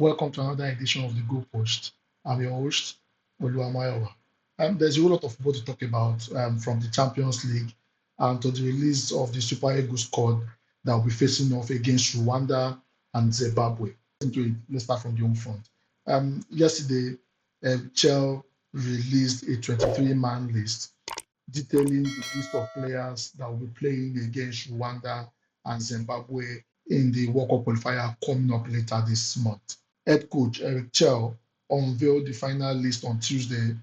Welcome to another edition of the Goal Post. I'm your host, Oluwamayowa. There's a whole lot of football to talk about from the Champions League and to the release of the Super Eagles squad that will be facing off against Rwanda and Zimbabwe. Into it, let's start from the home front. Yesterday, Chel released a 23-man list detailing the list of players that will be playing against Rwanda and Zimbabwe in the World Cup qualifier coming up later this month. Head coach Eric Chell unveiled the final list on Tuesday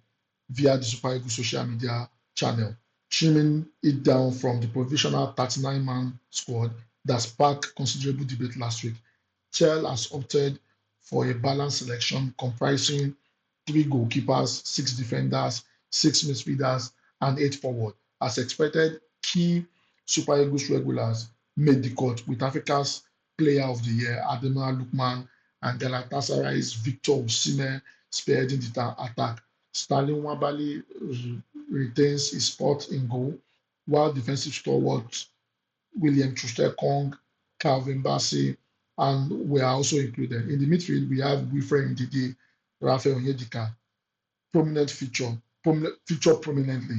via the Super Eagles social media channel, trimming it down from the provisional 39-man squad that sparked considerable debate last week. Chell has opted for a balanced selection comprising three goalkeepers, six defenders, six midfielders, and eight forward. As expected, key Super Eagles regulars made the cut with Africa's Player of the Year, Ademola Lookman, and Galatasaray's Victor Osimhen spearheading the attack. Sterling Wabali retains his spot in goal, while defensive stalwarts William Troost-Ekong, Calvin Bassey, and we are also included. In the midfield, we have Wilfred Ndidi, Raphael Onyedika, feature prominently.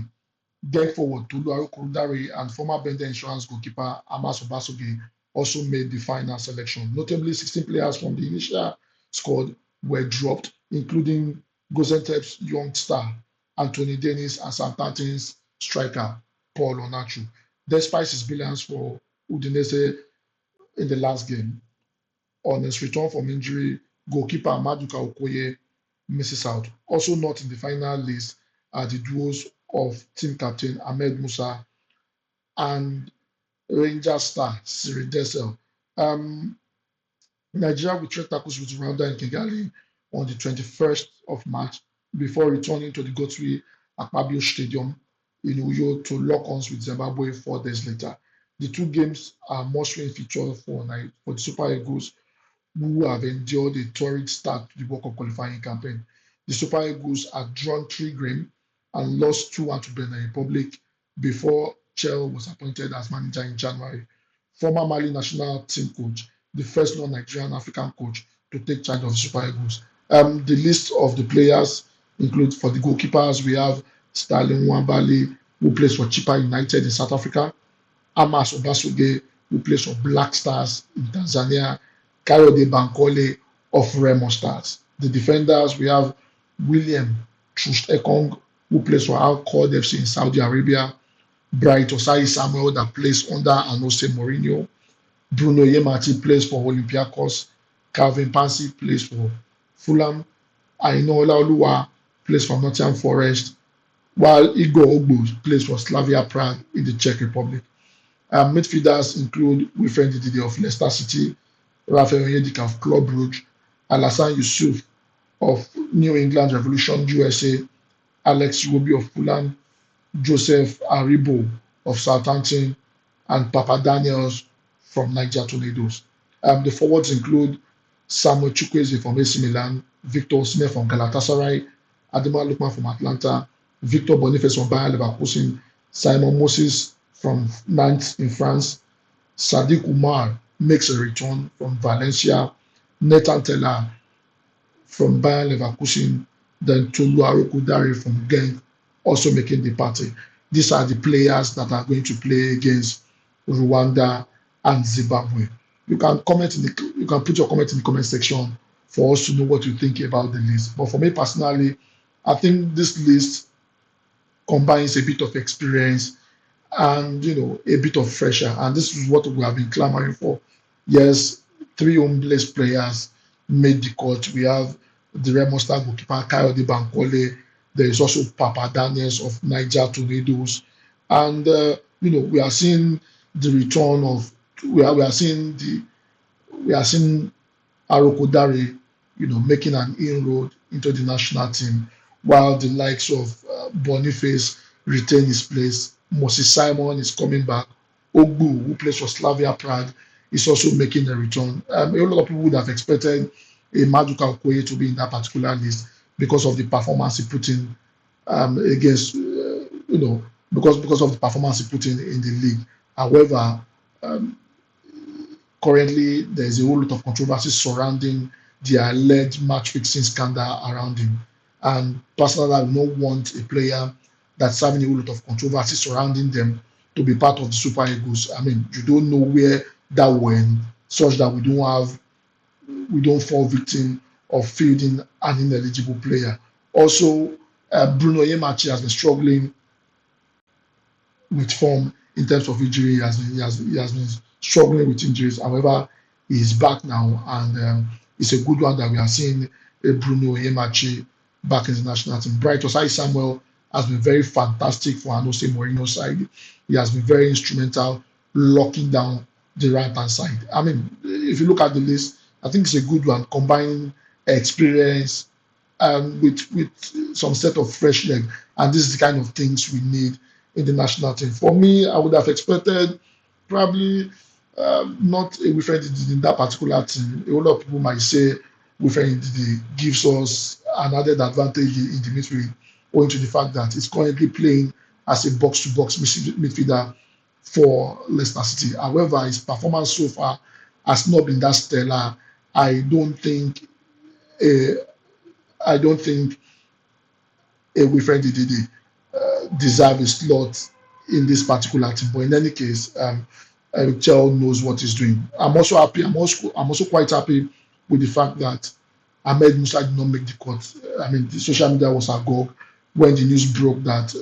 Going forward, Tolu Arokodare and former Bender Insurance goalkeeper Amos Obasoge also made the final selection. Notably, 16 players from the initial squad were dropped, including Gaziantep's young star Anthony Dennis and Southampton's striker Paul Onachu. Despite his brilliance for Udinese in the last game, on his return from injury, goalkeeper Maduka Okoye misses out. Also not in the final list are the duos of team captain Ahmed Musa and Rangers star Siri Dessel. Um, Nigeria will trade tackles with Rwanda in Kigali on the 21st of March before returning to the Gotri Akpabio Stadium in Uyo to lock ons with Zimbabwe 4 days later. The two games are must-win feature for the Super Eagles, who have endured a torrid start to the World Cup qualifying campaign. The Super Eagles had drawn 3 games and lost 2-1 to Benin Republic before Chell was appointed as manager in January. Former Mali national team coach, the first non-Nigerian African coach to take charge of the Super Eagles. The list of the players include for the goalkeepers, we have Sterling Wambali, who plays for Chipa United in South Africa, Amos Obasoge, who plays for Black Stars in Tanzania, Kayode Bankole of Remo Stars. The defenders, we have William Troost-Ekong, who plays for Al Qad FC in Saudi Arabia, Bright Osai Samuel, that plays under Anose Mourinho, Bruno Yemati plays for Olympiacos, Calvin Pansy plays for Fulham, Aino Olaoluwa plays for Nottingham Forest, while Igor Ogbu plays for Slavia Prague in the Czech Republic. Midfielders include Wilfred Ndidi of Leicester City, Raphael Onyedika of Club Brugge, Alassane Yusuf of New England Revolution USA, Alex Iwobi of Fulham, Joseph Aribo of Southampton, and Papa Daniels from Niger Tornadoes. The forwards include Samuel Chukwueze from AC Milan, Victor Osimhen from Galatasaray, Ademola Lookman from Atlanta, Victor Boniface from Bayer Leverkusen, Simon Moses from Nantes in France, Sadiq Umar makes a return from Valencia, Nathan Tella from Bayer Leverkusen, then Tolu Arokodare from Genk also making the party. These are the players that are going to play against Rwanda and Zimbabwe. You can put your comment in the comment section for us to know what you think about the list. But for me personally, I think this list combines a bit of experience and a bit of fresher. And this is what we have been clamoring for. Yes, 3 home-based players made the cut. We have the Remo Star goalkeeper Kayode Bankole. There is also Papa Daniels of Niger Tornadoes, and we are seeing the return of we are seeing Arokodare, making an inroad into the national team, while the likes of Boniface retain his place. Moses Simon is coming back. Ogbu, who plays for Slavia Prague, is also making a return. A lot of people would have expected a Maduka Okoye to be in that particular list because of the performance he put in against, because of the performance he put in the league. However, currently there is a whole lot of controversy surrounding the alleged match fixing scandal around him. And personally, I would not want a player that's having a whole lot of controversy surrounding them to be part of the Super Eagles. I mean, you don't know where that went, such that we don't fall victim of fielding an ineligible player. Also, Bruno Yemachi has been struggling with form in terms of injury. He has been struggling with injuries. However, he is back now, and it's a good one that we are seeing Bruno Yemachi back in the national team. Bright Osai Samuel has been very fantastic for Jose Mourinho's side. He has been very instrumental locking down the right hand side. I mean, if you look at the list, I think it's a good one, combining experience with some set of fresh leg. And this is the kind of things we need in the national team. For me, I would have expected probably not a Wilfred Ndidi in that particular team. A lot of people might say Wilfred Ndidi gives us an added advantage in the midfield, owing to the fact that he's currently playing as a box-to-box midfielder for Leicester City. However, his performance so far has not been that stellar. I don't think uh, I don't think Wilfred Ndidi deserve a slot in this particular team. But in any case, Chel knows what he's doing. I'm also happy. I'm also quite happy with the fact that Ahmed Musa did not make the cut. I mean, the social media was agog when the news broke that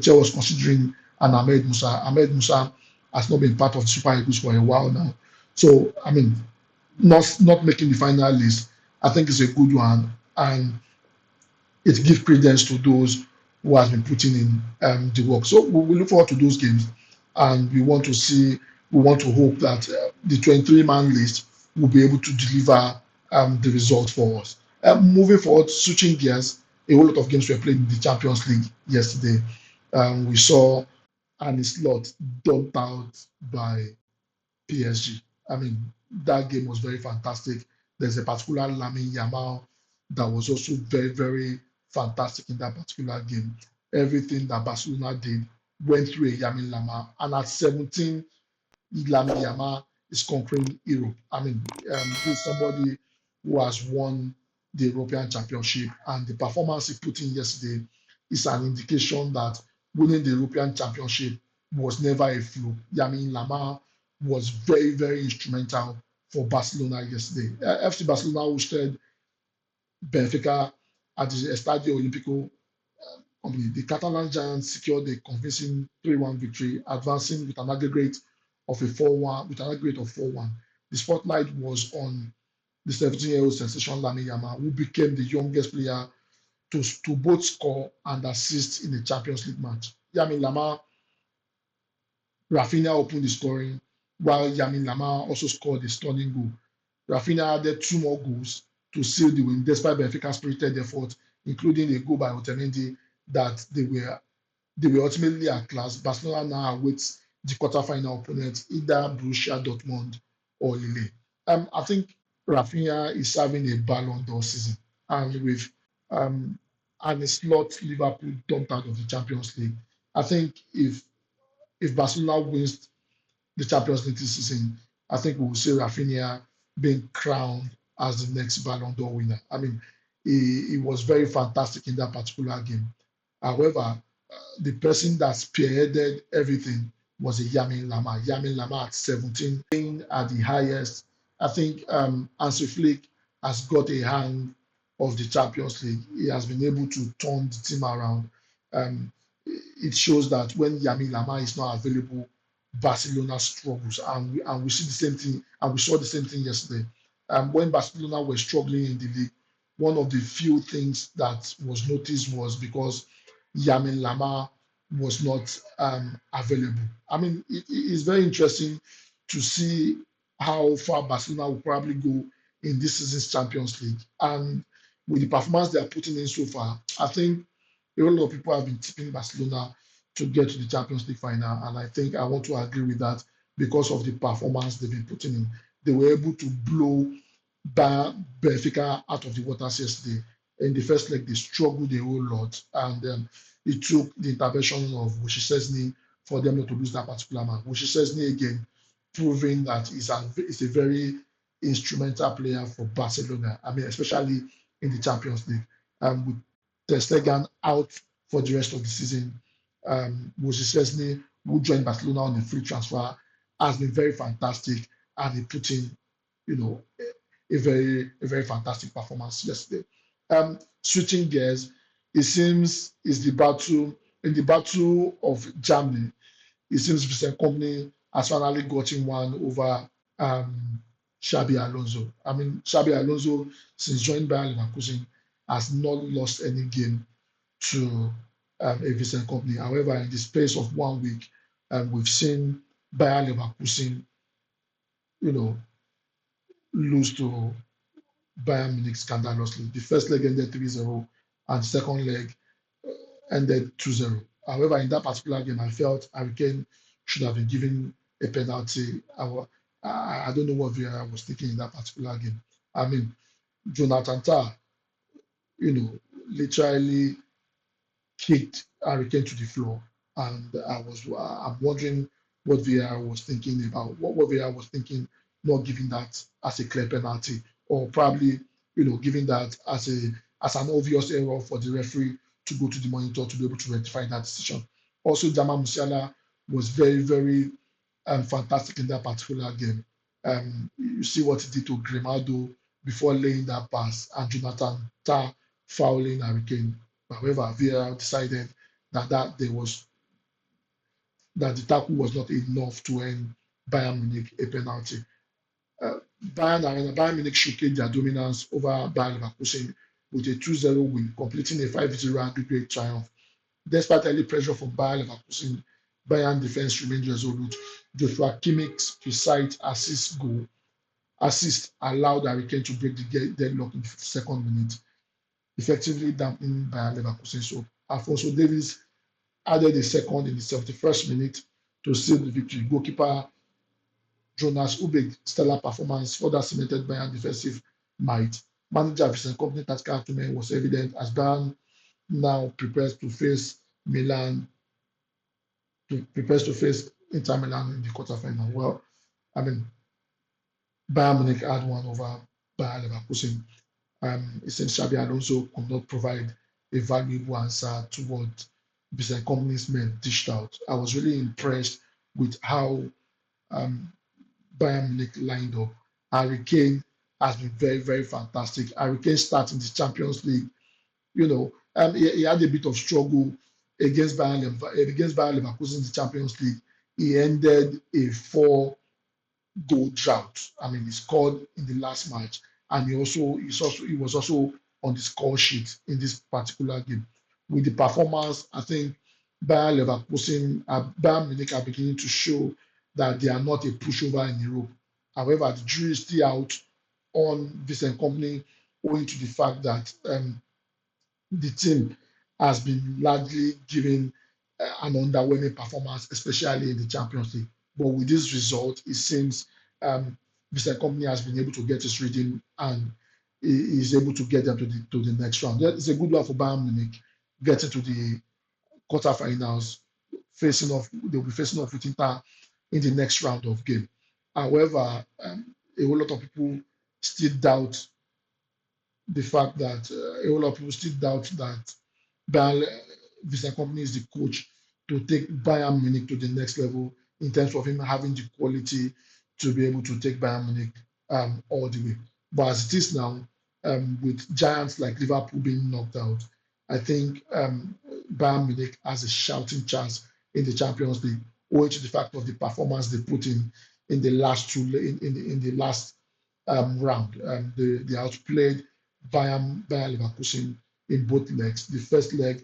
Chel was considering an Ahmed Musa. Ahmed Musa has not been part of the Super Eagles for a while now. So, I mean, not making the final list, I think is a good one. And it gives credence to those who has been putting in the work. So we look forward to those games, and we want to hope that the 23-man list will be able to deliver the result for us. Moving forward, switching gears, a whole lot of games were played in the Champions League yesterday. We saw an slot dumped out by PSG. I mean, that game was very fantastic. There's a particular Lamine Yamal that was also very, very fantastic in that particular game. Everything that Barcelona did went through a Yamin Lama. And at 17, Lamine Yamal is conquering Europe. I mean, this is somebody who has won the European Championship, and the performance he put in yesterday is an indication that winning the European Championship was never a fluke. Yamin Lama was very, very instrumental for Barcelona yesterday. FC Barcelona hosted Benfica at the Estadio Olimpico. The Catalan Giants secured a convincing 3-1 victory, advancing with an aggregate of a 4-1 with an aggregate of 4-1. The spotlight was on the 17-year-old sensation Lamine Yamal, who became the youngest player to both score and assist in a Champions League match. Yamin Lama, Rafinha opened the scoring, while Yamin Lama also scored a stunning goal. Rafinha added two more goals to seal the win, despite Benfica's spirited effort, including a goal by Otamendi that they were ultimately at class. Barcelona now awaits the quarterfinal opponent, either Borussia Dortmund or Lille. I think Rafinha is having a Ballon d'Or season, and with and a slot Liverpool dumped out of the Champions League. I think if Barcelona wins the Champions League this season, I think we will see Rafinha being crowned as the next Ballon d'Or winner. I mean, he was very fantastic in that particular game. However, the person that spearheaded everything was a Yamin Lama. Yamin Lama at 17, playing at the highest. I think Hansi Flick has got a hang of the Champions League. He has been able to turn the team around. Um, it shows that when Yamin Lama is not available, Barcelona struggles, and we see the same thing, and we saw the same thing yesterday. When Barcelona were struggling in the league, one of the few things that was noticed was because Yamin Lama was not available. I mean, it's very interesting to see how far Barcelona will probably go in this season's Champions League. And with the performance they are putting in so far, I think a lot of people have been tipping Barcelona to get to the Champions League final. And I think I want to agree with that because of the performance they've been putting in. They were able to blow Benfica out of the waters yesterday. In the first leg, they struggled a whole lot. And it took the intervention of Wojciechowski for them not to lose that particular match. Wojciechowski again proving that he's a very instrumental player for Barcelona. I mean, especially in the Champions League. With Ter Stegen out for the rest of the season, Moses Chesney, who joined Barcelona on a free transfer, has been very fantastic, and he put in, you know, a very fantastic performance yesterday. Switching gears, it seems is the battle in the battle of Germany. It seems Vincent Company has finally gotten one over um, Xabi Alonso. I mean, Xabi Alonso, since joining Bayern Leverkusen, has not lost any game to a Vincent Company. However, in the space of 1 week, we've seen Bayern Leverkusen, you know, lose to Bayern Munich scandalously. The first leg ended 3-0, and the second leg ended 2-0. However, in that particular game, I felt Harry Kane should have been given a penalty. I don't know what VAR was thinking in that particular game. I mean, Jonathan Tah, literally kicked Harry Kane to the floor, and I'm wondering what VAR was thinking about what VAR was thinking, not giving that as a clear penalty, or probably giving that as an obvious error for the referee to go to the monitor to be able to rectify that decision. Also, Jamal Musiala was very, very fantastic in that particular game. You see what he did to Grimaldo before laying that pass, and Jonathan Tah fouling Harry Kane. However, VAR decided that the tackle was not enough to earn Bayern Munich a penalty. Bayern Munich showcased their dominance over Bayern Leverkusen with a 2-0 win, completing a 5-0 aggregate triumph. Despite early pressure from Bayern Leverkusen, Bayern defense remained resolute. Joshua Kimmich's precise assist allowed Harry Kane to break the deadlock in the 52nd minute, effectively dampening Bayern Leverkusen. So Alphonso Davies added a second in the 71st minute to seal the victory. Goalkeeper Jonas Ubeg's stellar performance further cemented Bayern defensive might. Manager Vincent Kompany tactical acumen was evident as Bayern now prepares to face Inter Milan in the quarterfinal. Well, I mean, Bayern Munich had one over Bayern Leverkusen. It seems Xabi Alonso could not provide a valuable answer to what Vincent Kompany's men dished out. I was really impressed with how um, Bayern Munich lined up. Harry Kane has been very, very fantastic. Harry Kane starting the Champions League, he had a bit of struggle against Bayern Leverkusen in the Champions League. He ended a 4-goal drought. I mean, he scored in the last match, and he was also on the score sheet in this particular game. With the performance, I think Bayern Munich are beginning to show that they are not a pushover in Europe. However, the jury is still out on Vincent Kompany, owing to the fact that the team has been largely given an underwhelming performance, especially in the Champions League. But with this result, it seems Vincent Kompany has been able to get his reading, and he is able to get them to the next round. It's a good one for Bayern Munich getting to the quarterfinals, they'll be facing off with Inter in the next round of game. However, a whole lot of people still doubt the fact that a whole lot of people still doubt that Bayern, Vincent Kompany is the coach to take Bayern Munich to the next level in terms of him having the quality to be able to take Bayern Munich all the way. But as it is now, with giants like Liverpool being knocked out, I think Bayern Munich has a shouting chance in the Champions League, owing to the fact of the performance they put in the last in the last round. They outplayed Bayern Leverkusen in both legs. The first leg,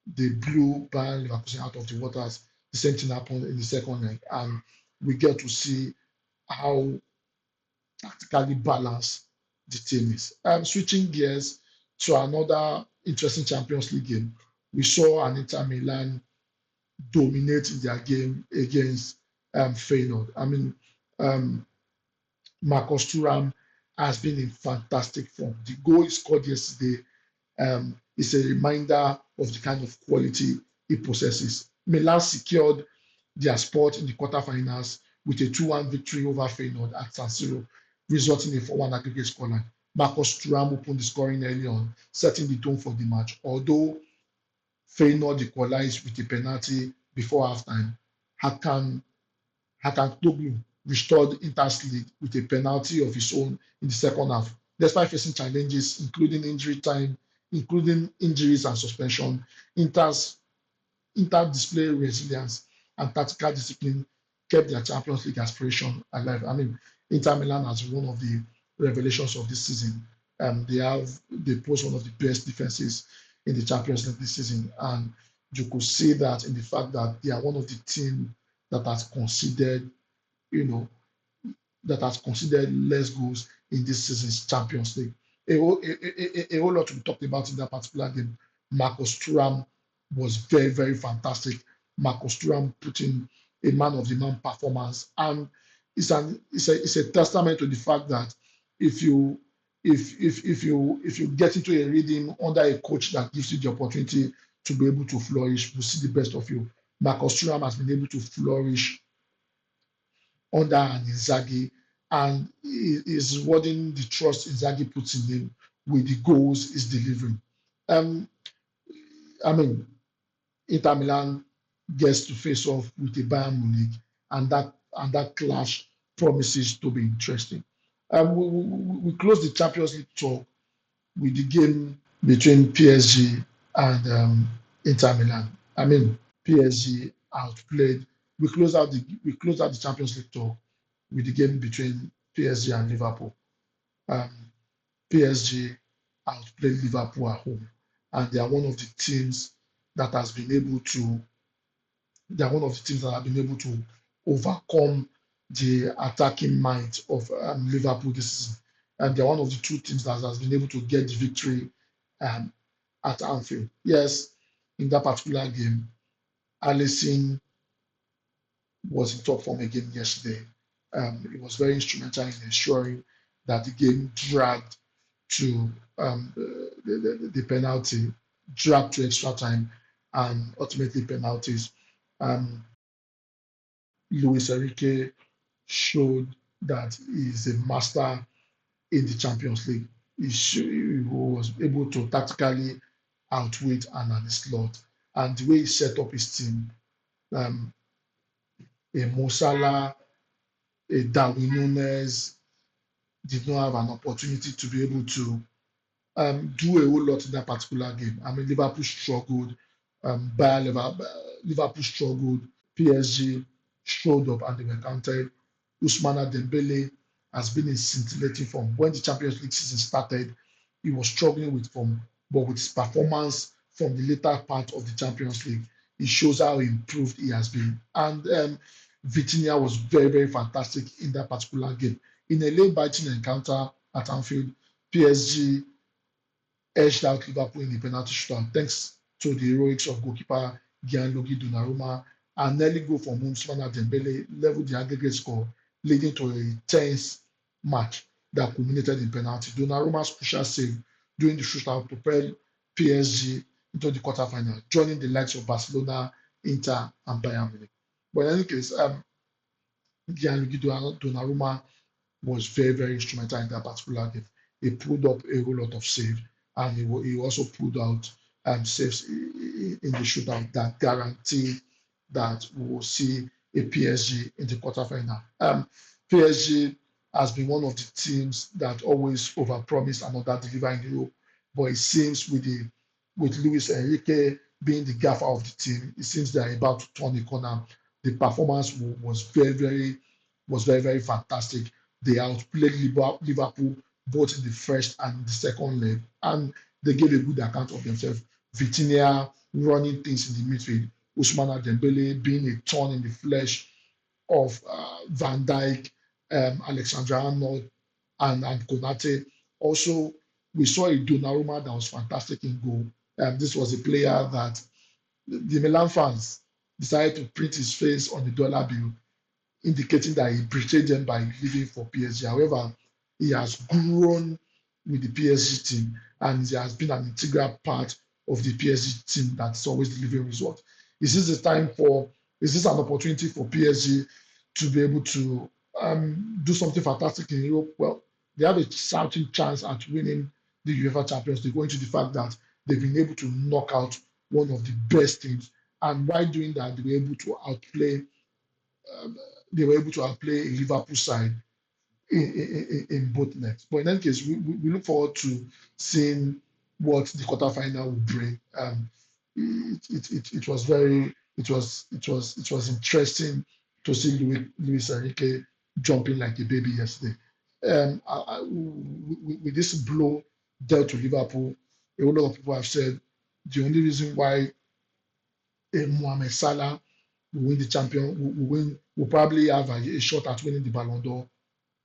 they blew Bayern Leverkusen out of the waters. The same thing happened in the second leg, and we get to see how tactically balanced the team is. Switching gears to another interesting Champions League game, we saw an Inter Milan dominate their game against Feyenoord. I mean, Marcus Thuram has been in fantastic form. The goal he scored yesterday is a reminder of the kind of quality he possesses. Milan secured their spot in the quarterfinals with a 2-1 victory over Feyenoord at San Siro. resulting in a 4-1 aggregate scoreline. Marcus Thuram opened the scoring early on, setting the tone for the match. Although Feyenoord equalized with a penalty before halftime, Hakan Hakanoglu restored Inter's lead with a penalty of his own in the second half. Despite facing challenges, including injuries and suspension, Inter displayed resilience and tactical discipline kept their Champions League aspiration alive. I mean, Inter Milan has one of the revelations of this season. They post one of the best defenses in the Champions League this season, and you could see that in the fact that they are one of the teams that has considered, you know, that has considered less goals in this season's Champions League. A whole lot to be talked about in that particular game. Marcus Thuram was very, very fantastic. Marcus Thuram put in a man of the man performance, and it's a testament to the fact that if you if you get into a rhythm under a coach that gives you the opportunity to be able to flourish, you see the best of you. Marcus Thuram has been able to flourish under an Inzaghi, and he is rewarding the trust Inzaghi puts in him with the goals he's delivering. Um, I mean, Inter Milan gets to face off with the Bayern Munich, and that clash promises to be interesting. We close the Champions League talk with the game between PSG and Inter Milan. I mean, PSG outplayed. We closed out the Champions League talk with the game between PSG and Liverpool. Um, PSG outplayed Liverpool at home, and they are one of the teams that has been able to. They are one of the teams that have been able to overcome the attacking might of Liverpool this season, and they are one of the two teams that has been able to get the victory um, at Anfield. Yes, in that particular game, Alisson was in top form again yesterday. He was very instrumental in ensuring that the game dragged to the penalty, dragged to extra time, and ultimately penalties. Um, Luis Enrique showed that he is a master in the Champions League. He was able to tactically outwit and onslaught, and the way he set up his team, um, a Mo Salah, a Darwin Nunes did not have an opportunity to be able to do a whole lot in that particular game. I mean, Liverpool struggled, Liverpool struggled, PSG showed up and they were counted. Ousmane Dembele has been in scintillating form. When the Champions League season started, he was struggling with form, but with his performance from the later part of the Champions League, it shows how improved he has been. And Vitinha was very, very fantastic in that particular game. In a late biting encounter at Anfield, PSG edged out Liverpool in the penalty shootout thanks to the heroics of goalkeeper Gianluigi Donnarumma. An early goal from Ousmane Dembele leveled the aggregate score, leading to a tense match that culminated in penalty. Donnarumma's crucial save during the shootout propelled PSG into the quarterfinal, joining the likes of Barcelona, Inter, and Bayern Munich. But in any case, Gianluigi Donnarumma was very, very instrumental in that particular game. He pulled up a whole lot of saves, and he also pulled out saves in the shootout that guarantee that we will see a PSG in the quarterfinal. PSG has been one of the teams that always overpromise and under-deliver in Europe, but it seems with Luis Enrique being the gaffer of the team, it seems they are about to turn the corner. The performance was very, very fantastic. They outplayed Liverpool both in the first and the second leg, and they gave a good account of themselves. Vitinha running things in the midfield, Ousmane Dembele being a thorn in the flesh of Van Dijk, Alexander Arnold, and Konate. Also, we saw a Donnarumma that was fantastic in goal. This was a player that the Milan fans decided to print his face on the dollar bill, indicating that he betrayed them by leaving for PSG. However, he has grown with the PSG team, and he has been an integral part of the PSG team that's always delivering results. Is this an opportunity for PSG to be able to do something fantastic in Europe, well, they have a shouting chance at winning the UEFA Champions League, going to the fact that they've been able to knock out one of the best teams, and by doing that, they were able to outplay a Liverpool side in both legs. But in any case, we look forward to seeing what the quarterfinal will bring. It was interesting to see Luis Enrique jumping like a baby yesterday. With this blow dealt to Liverpool, a whole lot of people have said the only reason why Mohamed Salah will win the champion, will probably have a shot at winning the Ballon d'Or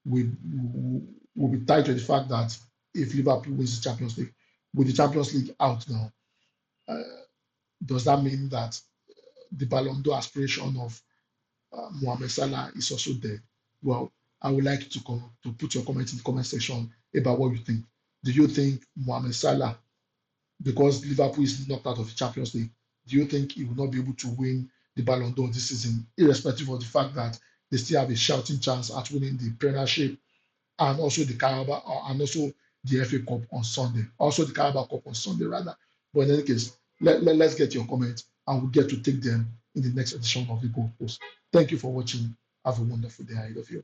will be tied to the fact that if Liverpool wins the Champions League, with the Champions League out now, uh, does that mean that the Ballon d'Or aspiration of Mohamed Salah is also there? Well, I would like to put your comment in the comment section about what you think. Do you think Mohamed Salah, because Liverpool is knocked out of the Champions League, do you think he will not be able to win the Ballon d'Or this season, irrespective of the fact that they still have a shouting chance at winning the Premiership and also the Carabao and also the FA Cup on Sunday, also the Carabao Cup on Sunday rather. But in any case, let's get your comments and we'll get to take them in the next edition of the Goal Post. Thank you for watching. Have a wonderful day ahead of you.